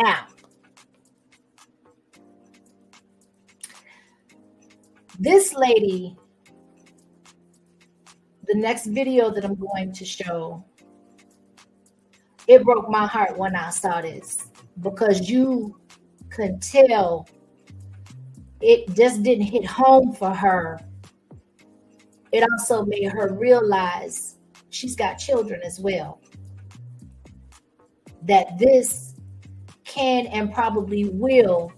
Now, this lady, the next video that I'm going to show, it broke my heart when I saw this, because you could tell it just didn't hit home for her. It also made her realize she's got children as well, that this can and probably will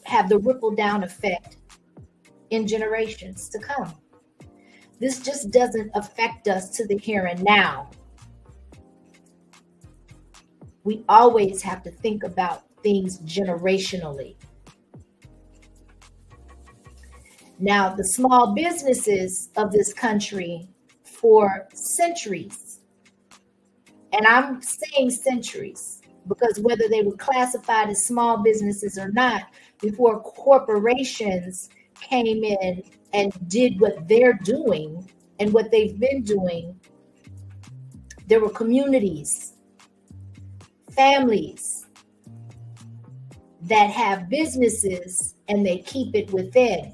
have the ripple down effect in generations to come. This just doesn't affect us to the here and now. We always have to think about things generationally. Now, the small businesses of this country for centuries, and I'm saying centuries because whether they were classified as small businesses or not, before corporations came in and did what they're doing and what they've been doing, there were communities, families that have businesses and they keep it within.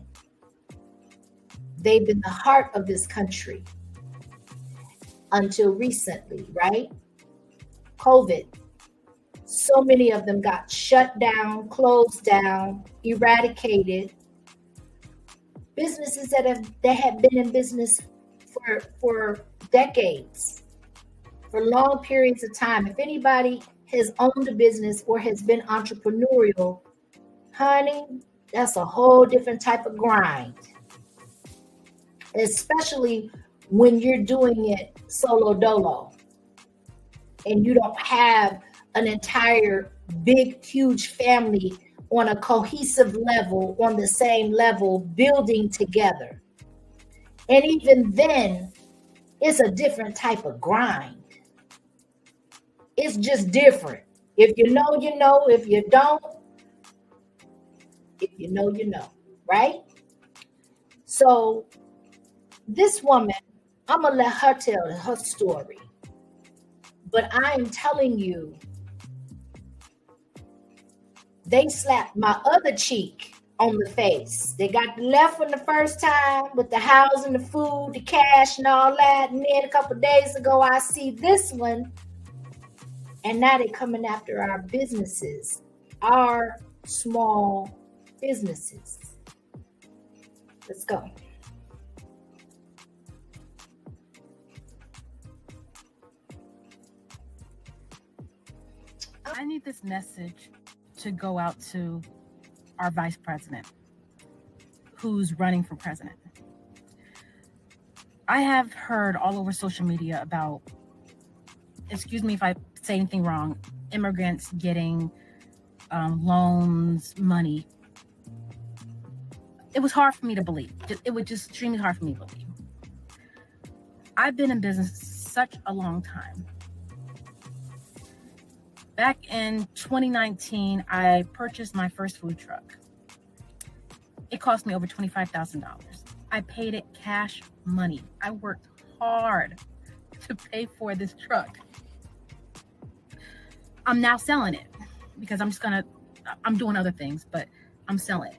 They've been the heart of this country until recently, right? COVID. So many of them got shut down, closed down, eradicated. Businesses that have been in business for decades, for long periods of time. If anybody has owned a business or has been entrepreneurial, honey, that's a whole different type of grind. Especially when you're doing it solo dolo and you don't have an entire big, huge family on a cohesive level, on the same level, building together. And even then, it's a different type of grind. It's just different. If you know, you know. If you don't, if you know, you know, right? So this woman, I'm going to let her tell her story. But I am telling you, they slapped my other cheek on the face. They got the left one the first time with the housing, the food, the cash, and all that. And then a couple of days ago, I see this one. And now they're coming after our businesses, our small businesses. Let's go. I need this message to go out to our vice president who's running for president. I have heard all over social media about, excuse me if I say anything wrong, immigrants getting loans, money. It was hard for me to believe. It was just extremely hard for me to believe. I've been in business such a long time. Back in 2019, I purchased my first food truck. It cost me over $25,000. I paid it cash money. I worked hard to pay for this truck. I'm now selling it because I'm doing other things, but I'm selling it.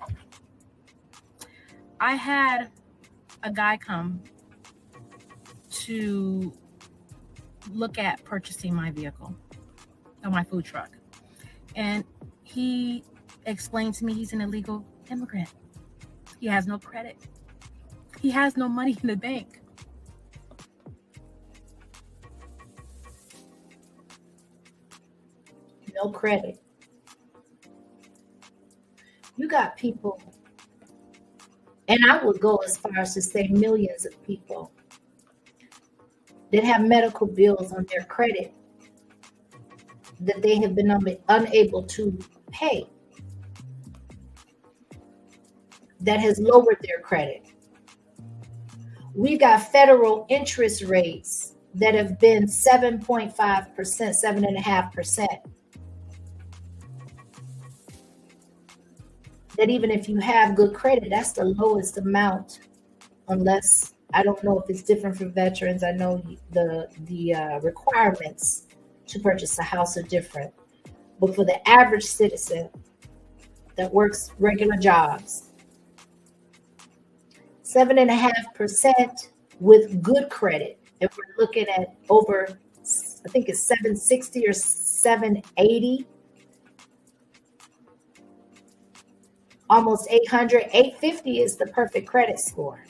I had a guy come to look at purchasing my vehicle. My food truck, and he explained to me he's an illegal immigrant. He has no credit. He has no money in the bank. No credit. You got people, and I would go as far as to say millions of people that have medical bills on their credit that they have been unable to pay. That has lowered their credit. We got federal interest rates that have been 7.5%, 7.5%. That even if you have good credit, that's the lowest amount, unless, I don't know if it's different for veterans. I know the requirements to purchase a house are different. But for the average citizen that works regular jobs, 7.5% with good credit. If we're looking at over, I think it's 760 or 780, almost 800, 850 is the perfect credit score.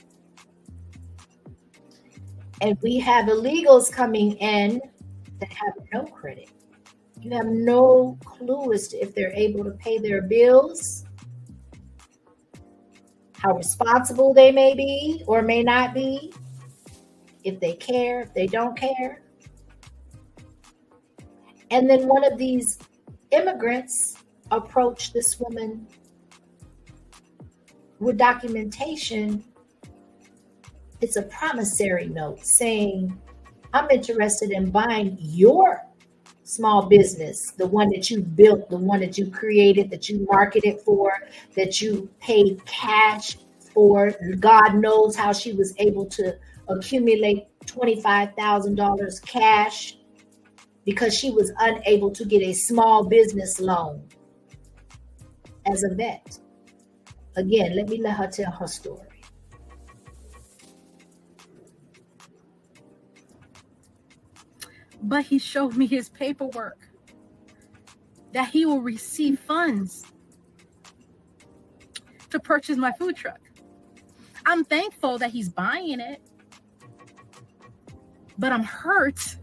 And we have illegals coming in that have no credit. You have no clue as to if they're able to pay their bills, how responsible they may be or may not be, if they care, if they don't care. And then one of these immigrants approached this woman with documentation. It's a promissory note saying, I'm interested in buying your small business, the one that you built, the one that you created, that you marketed for, that you paid cash for. God knows how she was able to accumulate $25,000 cash because she was unable to get a small business loan as a vet. Again, let her tell her story. But he showed me his paperwork that he will receive funds to purchase my food truck. I'm thankful that he's buying it, but I'm hurt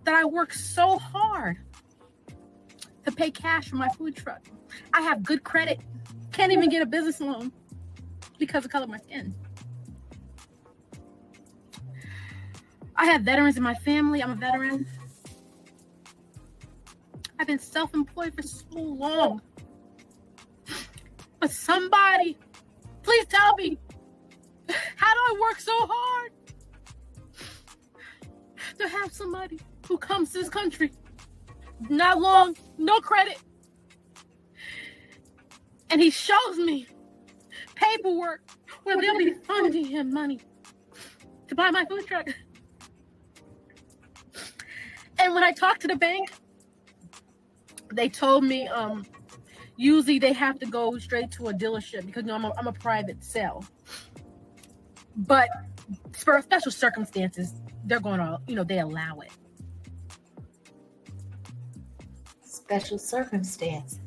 that I worked so hard to pay cash for my food truck. I have good credit, can't even get a business loan because of the color of my skin. I have veterans in my family. I'm a veteran. I've been self-employed for so long. But somebody, please tell me, how do I work so hard to have somebody who comes to this country, not long, no credit, and he shows me paperwork where they'll be funding him money to buy my food truck. And when I talked to the bank, they told me usually they have to go straight to a dealership because I'm a private sale. But for special circumstances, they're going to, they allow it. Special circumstances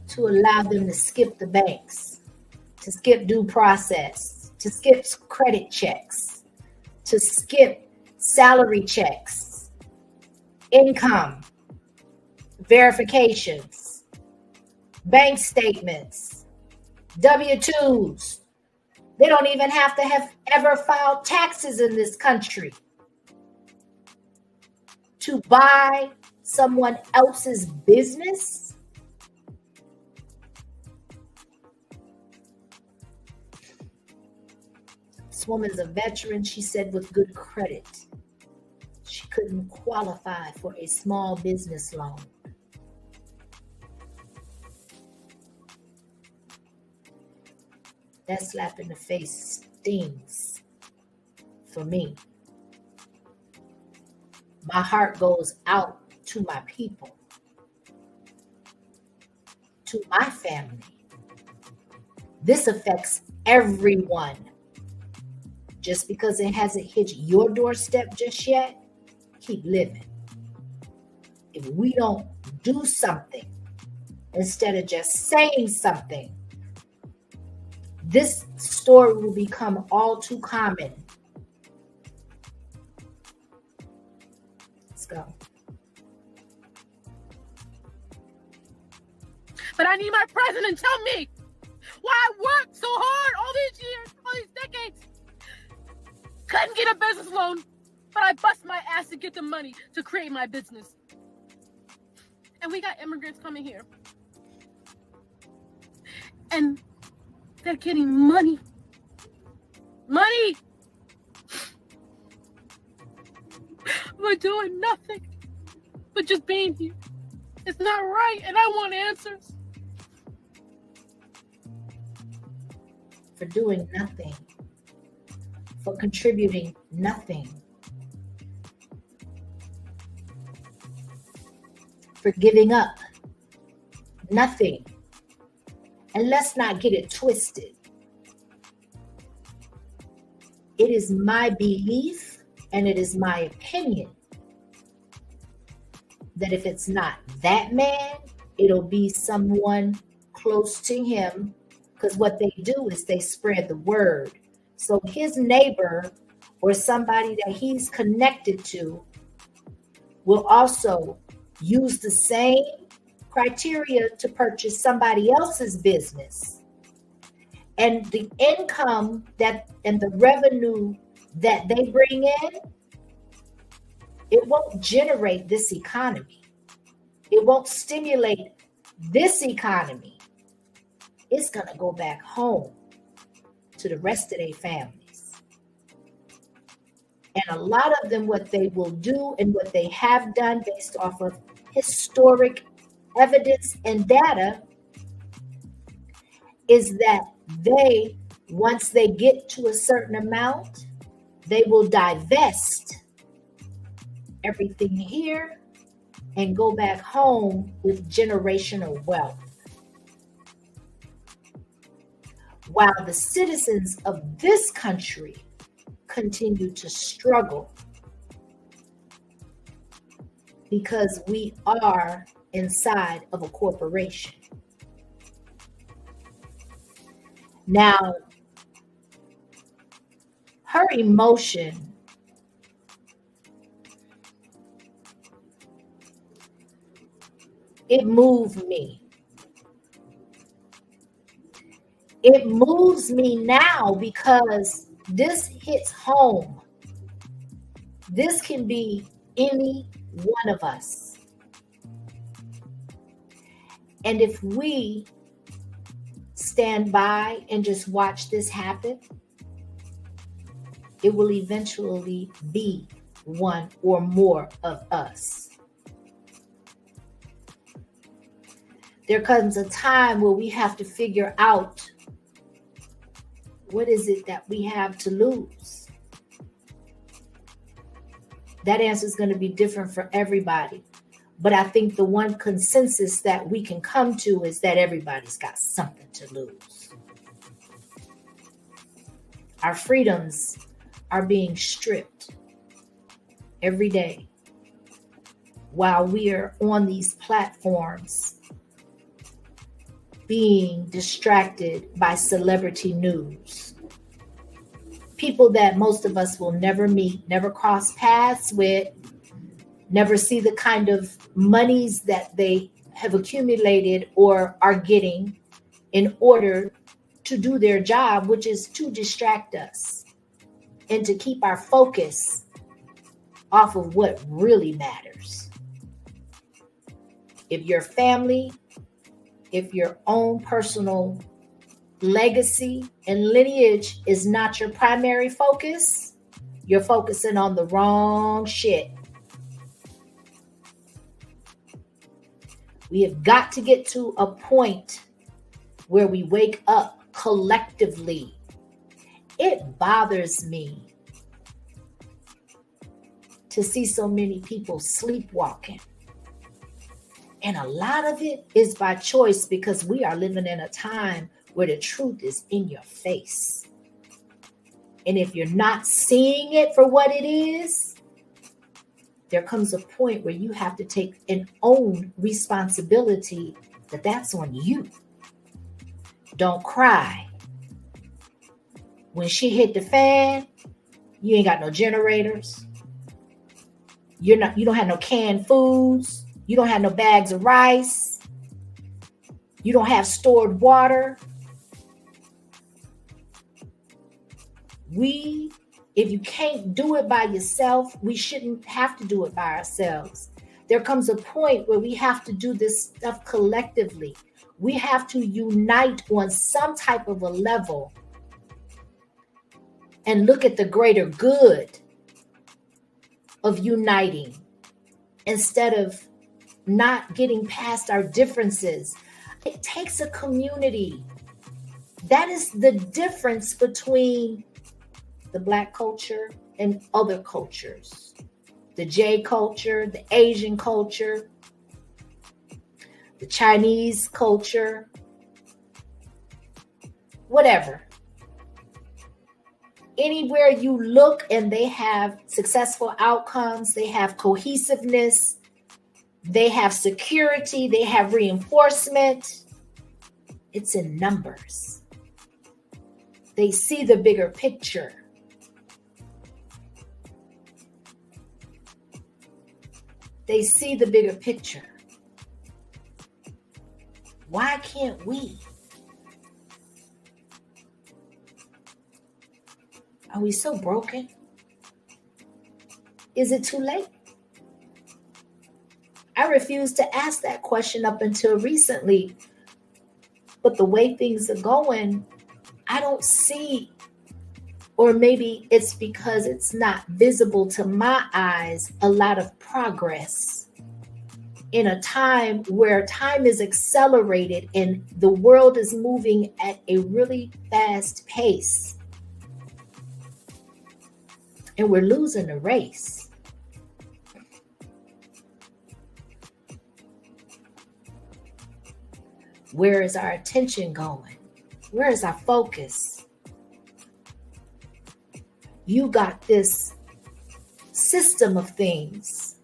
to allow them to skip the banks, to skip due process, to skip credit checks, to skip salary checks, income verifications, bank statements, W-2s. They don't even have to have ever filed taxes in this country to buy someone else's business. This woman's a veteran, she said, with good credit. She couldn't qualify for a small business loan. That slap in the face stings for me. My heart goes out to my people, to my family. This affects everyone. Just because it hasn't hit your doorstep just yet, keep living. If we don't do something, instead of just saying something, this story will become all too common. Let's go. But I need my president to tell me why I worked so hard all these years, all these decades. Couldn't get a business loan, but I bust my ass to get the money to create my business. And we got immigrants coming here. And they're getting money. Money! We're doing nothing but just being here. It's not right, and I want answers. For doing nothing. For contributing nothing. for giving up. Nothing. And let's not get it twisted. It is my belief and it is my opinion that if it's not that man, it'll be someone close to him, because what they do is they spread the word. So his neighbor or somebody that he's connected to will also use the same criteria to purchase somebody else's business. And the income that and the revenue that they bring in, it won't generate this economy. It won't stimulate this economy. It's going to go back home to the rest of their families. And a lot of them, what they will do and what they have done based off of historic evidence and data is that they, once they get to a certain amount, they will divest everything here and go back home with generational wealth. While the citizens of this country continue to struggle because we are inside of a corporation. Now, her emotion it moved me. It moves me now because this hits home. This can be any one of us. And if we stand by and just watch this happen, it will eventually be one or more of us. There comes a time where we have to figure out what is it that we have to lose. That answer is going to be different for everybody. But I think the one consensus that we can come to is that everybody's got something to lose. Our freedoms are being stripped every day while we are on these platforms being distracted by celebrity news. People that most of us will never meet, never cross paths with, never see the kind of monies that they have accumulated or are getting in order to do their job, which is to distract us and to keep our focus off of what really matters. If your family, if your own personal legacy and lineage is not your primary focus, you're focusing on the wrong shit. We have got to get to a point where we wake up collectively. It bothers me to see so many people sleepwalking. And a lot of it is by choice because we are living in a time where the truth is in your face. And if you're not seeing it for what it is, there comes a point where you have to take and own responsibility that that's on you. Don't cry. When she hit the fan, you ain't got no generators. You don't have no canned foods. You don't have no bags of rice. You don't have stored water. If you can't do it by yourself, we shouldn't have to do it by ourselves. There comes a point where we have to do this stuff collectively. We have to unite on some type of a level and look at the greater good of uniting instead of not getting past our differences. It takes a community. That is the difference between the Black culture and other cultures. The J culture, the Asian culture. the Chinese culture, whatever. Anywhere you look and they have successful outcomes, they have cohesiveness, they have security, they have reinforcement. It's in numbers. They see the bigger picture. They see the bigger picture. Why can't we? Are we so broken? Is it too late? I refused to ask that question up until recently. But the way things are going, I don't see, or maybe it's because it's not visible to my eyes, a lot of progress in a time where time is accelerated and the world is moving at a really fast pace. And we're losing the race. Where is our attention going? Where is our focus? You got this system of things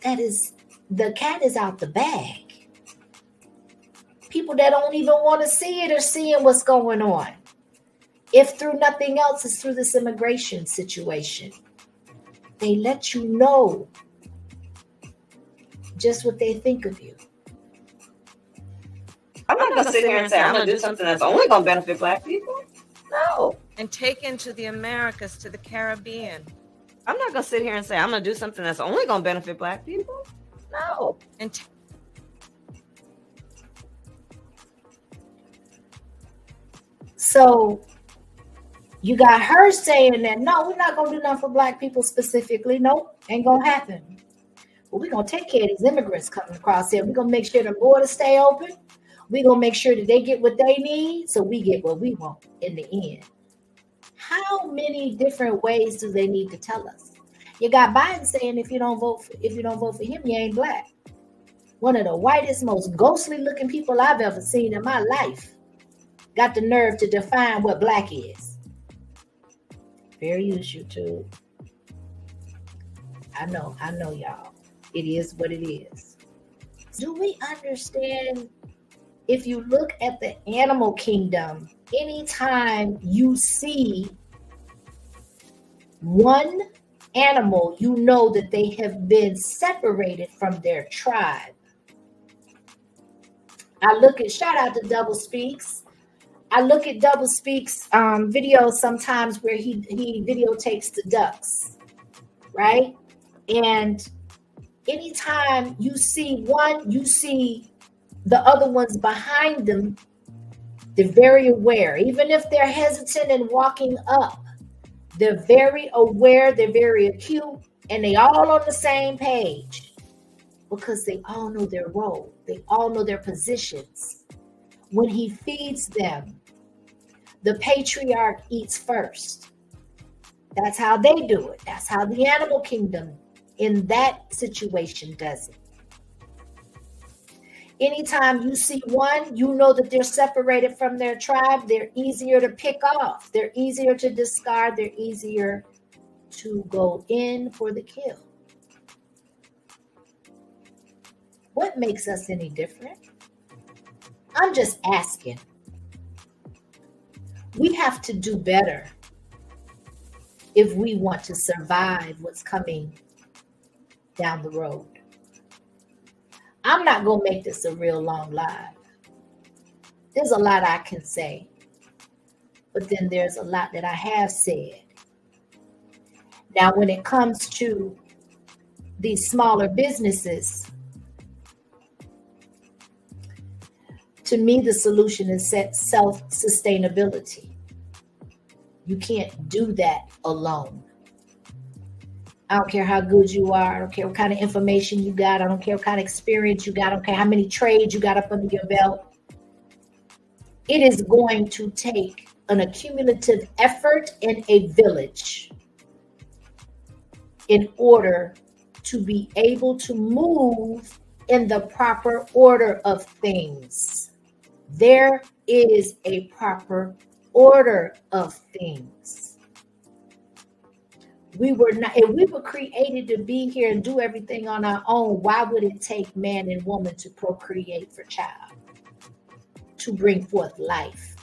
that is, the cat is out the bag. People that don't even want to see it are seeing what's going on. If through nothing else, it's through this immigration situation. They let you know just what they think of you. I'm not going to sit here and say I'm going to do something that's only going to benefit Black people. No. And take into the Americas, to the Caribbean. I'm not going to sit here and say I'm going to do something that's only going to benefit Black people. No. And So you got her saying that, no, we're not going to do nothing for Black people specifically. Nope, ain't going to happen. But we're going to take care of these immigrants coming across here. We're going to make sure the borders stay open. We're going to make sure that they get what they need so we get what we want in the end. How many different ways do they need to tell us? You got Biden saying if you don't vote for him, you ain't Black. One of the whitest, most ghostly looking people I've ever seen in my life got the nerve to define what Black is. Fair use, YouTube. I know, y'all. It is what it is. Do we understand? If you look at the animal kingdom, anytime you see one animal, you know that they have been separated from their tribe. I look at, shout out to Double Speaks. I look at Double Speaks videos sometimes where he videotapes the ducks, right? And anytime you see one, you see the other ones behind them. They're very aware. Even if they're hesitant and walking up, they're very aware, they're very acute, and they all on the same page because they all know their role. They all know their positions. When he feeds them, the patriarch eats first. That's how they do it. That's how the animal kingdom in that situation does it. Anytime you see one, you know that they're separated from their tribe. They're easier to pick off. They're easier to discard. They're easier to go in for the kill. What makes us any different? I'm just asking. We have to do better if we want to survive what's coming down the road. I'm not going to make this a real long live. There's a lot I can say, but then there's a lot that I have said. Now, when it comes to these smaller businesses, to me, the solution is self-sustainability. You can't do that alone. I don't care how good you are. I don't care what kind of information you got. I don't care what kind of experience you got. I don't care how many trades you got up under your belt. It is going to take an accumulative effort and a village in order to be able to move in the proper order of things. There is a proper order of things. We were not, if we were created to be here and do everything on our own, why would it take man and woman to procreate for child, to bring forth life?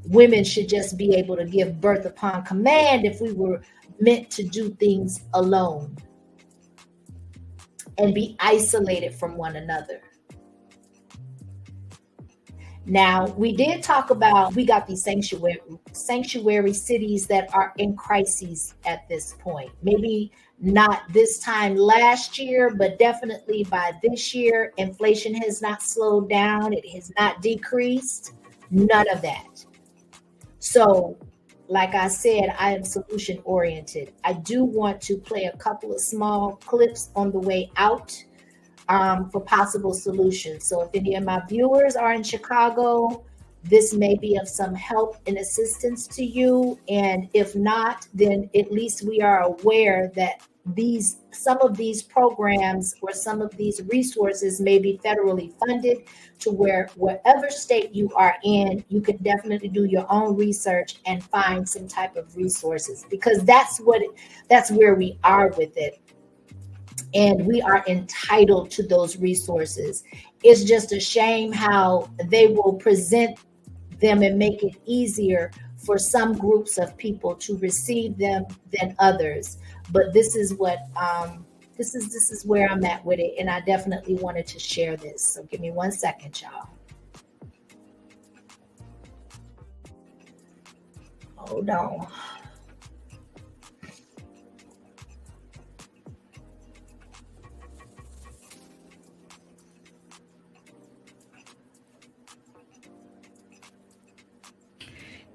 Women should just be able to give birth upon command if we were meant to do things alone and be isolated from one another. Now, we did talk about, we got these sanctuary cities that are in crises at this point. Maybe not this time last year, but definitely by this year. Inflation has not slowed down. It has not decreased. None of that. So, like I said, I am solution oriented. I do want to play a couple of small clips on the way out for possible solutions. So if any of my viewers are in Chicago, this may be of some help and assistance to you. And if not, then at least we are aware that some of these programs or some of these resources may be federally funded, to wherever state you are in, you can definitely do your own research and find some type of resources, because that's where we are with it. And we are entitled to those resources. It's just a shame how they will present them and make it easier for some groups of people to receive them than others. But this is what this is where I'm at with it, and I definitely wanted to share this. So give me 1 second, y'all. Hold on.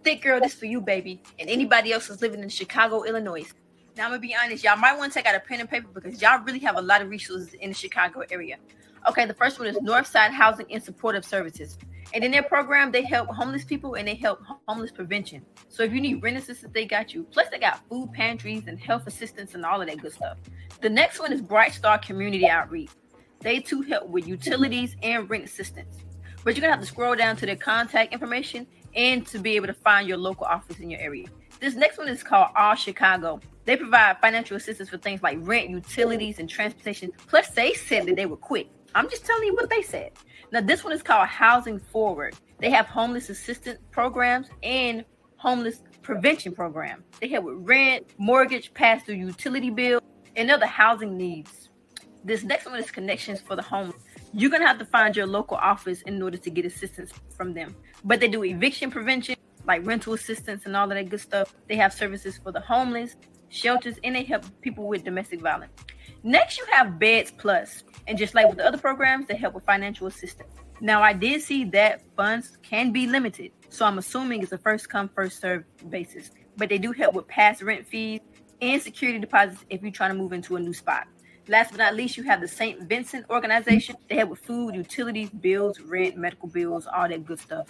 Thick girl, this for you, baby, and anybody else who's living in Chicago, Illinois. Now, I'm going to be honest, y'all might want to take out a pen and paper because y'all really have a lot of resources in the Chicago area. Okay, the first one is Northside Housing and Supportive Services. And in their program, they help homeless people and they help homeless prevention. So if you need rent assistance, they got you. Plus, they got food pantries and health assistance and all of that good stuff. The next one is Bright Star Community Outreach. They too help with utilities and rent assistance. But you're going to have to scroll down to their contact information and to be able to find your local office in your area. This next one is called All Chicago. They provide financial assistance for things like rent, utilities, and transportation. Plus, they said that they were quick. I'm just telling you what they said. Now, this one is called Housing Forward. They have homeless assistance programs and homeless prevention program. They help with rent, mortgage, pass-through utility bill, and other housing needs. This next one is Connections for the Homeless. You're going to have to find your local office in order to get assistance from them. But they do eviction prevention, like rental assistance and all of that good stuff. They have services for the homeless, shelters, and they help people with domestic violence. Next, you have Beds Plus. And just like with the other programs, they help with financial assistance. Now, I did see that funds can be limited. So I'm assuming it's a first come, first served basis. But they do help with past rent fees and security deposits if you're trying to move into a new spot. Last but not least, you have the St. Vincent organization. They help with food, utilities, bills, rent, medical bills, all that good stuff.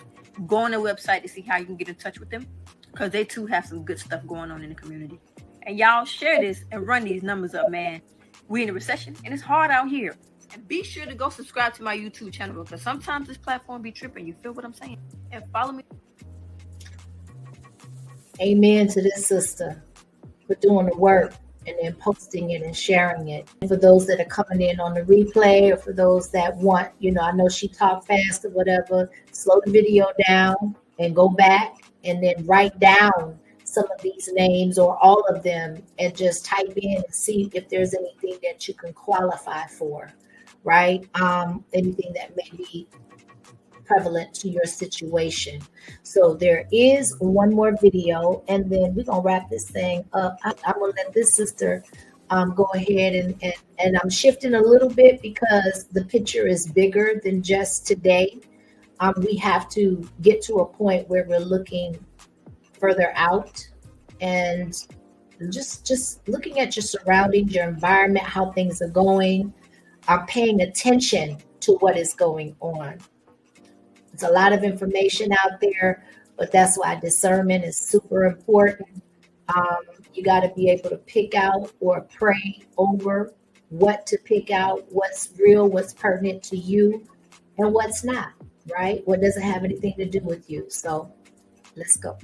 Go on their website to see how you can get in touch with them, because they too have some good stuff going on in the community. And y'all share this and run these numbers up, man. We're in a recession and it's hard out here. And be sure to go subscribe to my YouTube channel, because sometimes this platform be tripping. You feel what I'm saying? And follow me. Amen to this, sister, for doing the work and then posting it and sharing it. And for those that are coming in on the replay, or for those that want, I know she talked fast or whatever, slow the video down and go back and then write down some of these names or all of them and just type in and see if there's anything that you can qualify for, right? Anything that may be prevalent to your situation. So there is one more video, and then we're gonna wrap this thing up. I'm gonna let this sister go ahead and I'm shifting a little bit because the picture is bigger than just today. We have to get to a point where we're looking further out and just looking at your surroundings, your environment, how things are going, are paying attention to what is going on. It's a lot of information out there, but that's why discernment is super important. You got to be able to pick out or pray over what to pick out, what's real, what's pertinent to you, and what's not, right? What doesn't have anything to do with you. So let's go.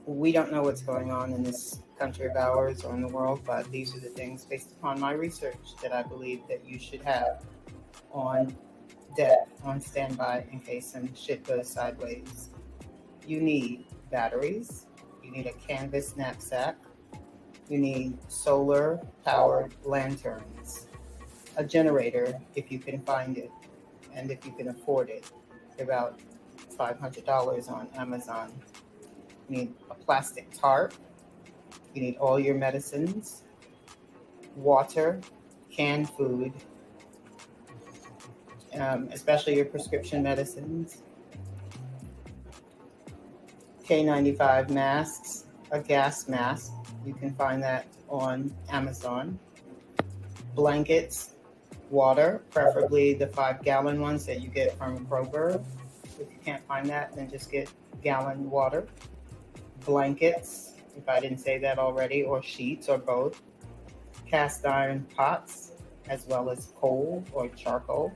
We don't know what's going on in this country of ours or in the world, but these are the things based upon my research that I believe that you should have on deck, on standby in case some shit goes sideways. You need batteries, you need a canvas knapsack, you need solar powered lanterns, a generator if you can find it, and if you can afford it, about $500 on Amazon. You need a plastic tarp. You need all your medicines, water, canned food, especially your prescription medicines, K95 masks, a gas mask. You can find that on Amazon. Blankets, water, preferably the 5-gallon ones that you get from Kroger. If you can't find that, then just get gallon water. Blankets, if I didn't say that already, or sheets, or both. Cast iron pots, as well as coal or charcoal.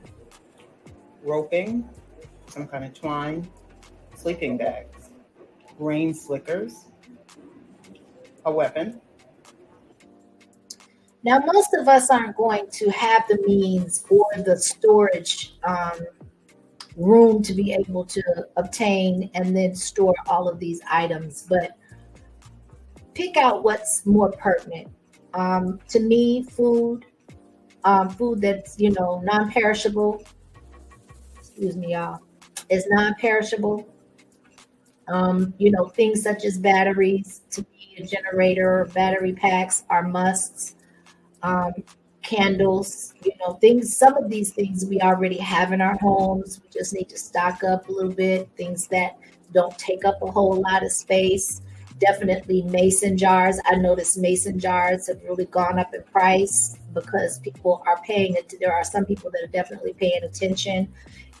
Roping, some kind of twine. Sleeping bags. Rain slickers. A weapon. Now, most of us aren't going to have the means or the storage room to be able to obtain and then store all of these items, but pick out what's more pertinent. To me, food that's, non-perishable, excuse me, y'all, is non-perishable. Things such as batteries, to me, a generator, battery packs are musts. Candles, things, some of these things we already have in our homes. We just need to stock up a little bit, things that don't take up a whole lot of space. Definitely mason jars. I noticed mason jars have really gone up in price because people are paying it. There are some people that are definitely paying attention.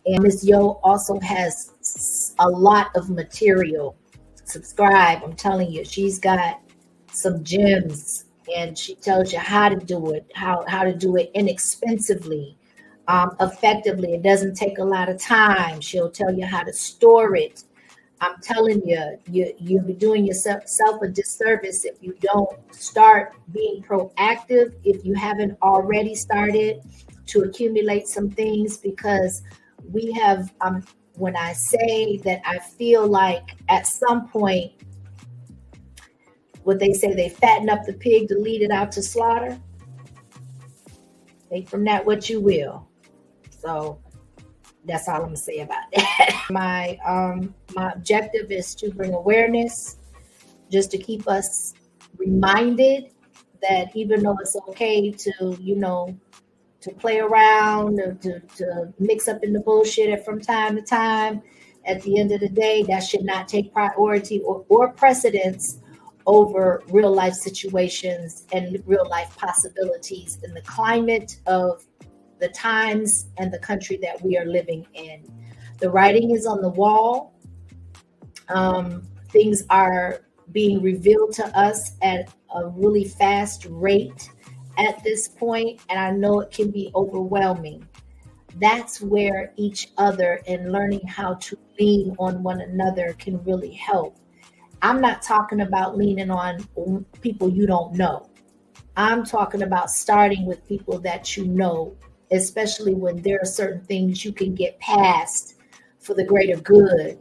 And Miss Yo also has a lot of material. Subscribe, I'm telling you, she's got some gems. And she tells you how to do it, how to do it inexpensively, effectively. It doesn't take a lot of time. She'll tell you how to store it. I'm telling you, you'll be doing yourself a disservice if you don't start being proactive, if you haven't already started to accumulate some things, because we have, when I say that I feel like at some point, what they say, they fatten up the pig to lead it out to slaughter. Take from that what you will. So that's all I'm gonna say about that. My objective is to bring awareness, just to keep us reminded that even though it's okay to to play around or to mix up in the bullshit from time to time, at the end of the day, that should not take priority or precedence over real life situations and real life possibilities in the climate of the times and the country that we are living in. The writing is on the wall. Things are being revealed to us at a really fast rate at this point, and I know it can be overwhelming. That's where each other and learning how to lean on one another can really help. I'm not talking about leaning on people you don't know. I'm talking about starting with people that you know, especially when there are certain things you can get past for the greater good,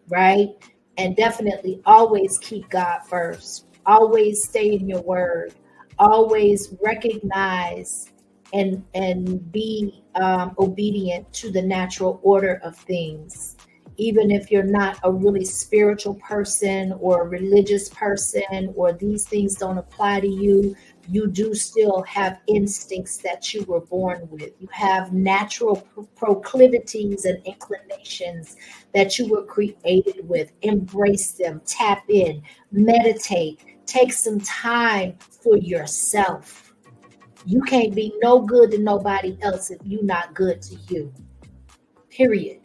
right? And definitely always keep God first. Always stay in your word. Always recognize and be obedient to the natural order of things. Even if you're not a really spiritual person or a religious person, or these things don't apply to you, you do still have instincts that you were born with. You have natural proclivities and inclinations that you were created with. Embrace them, tap in, meditate, take some time for yourself. You can't be no good to nobody else if you're not good to you. Period.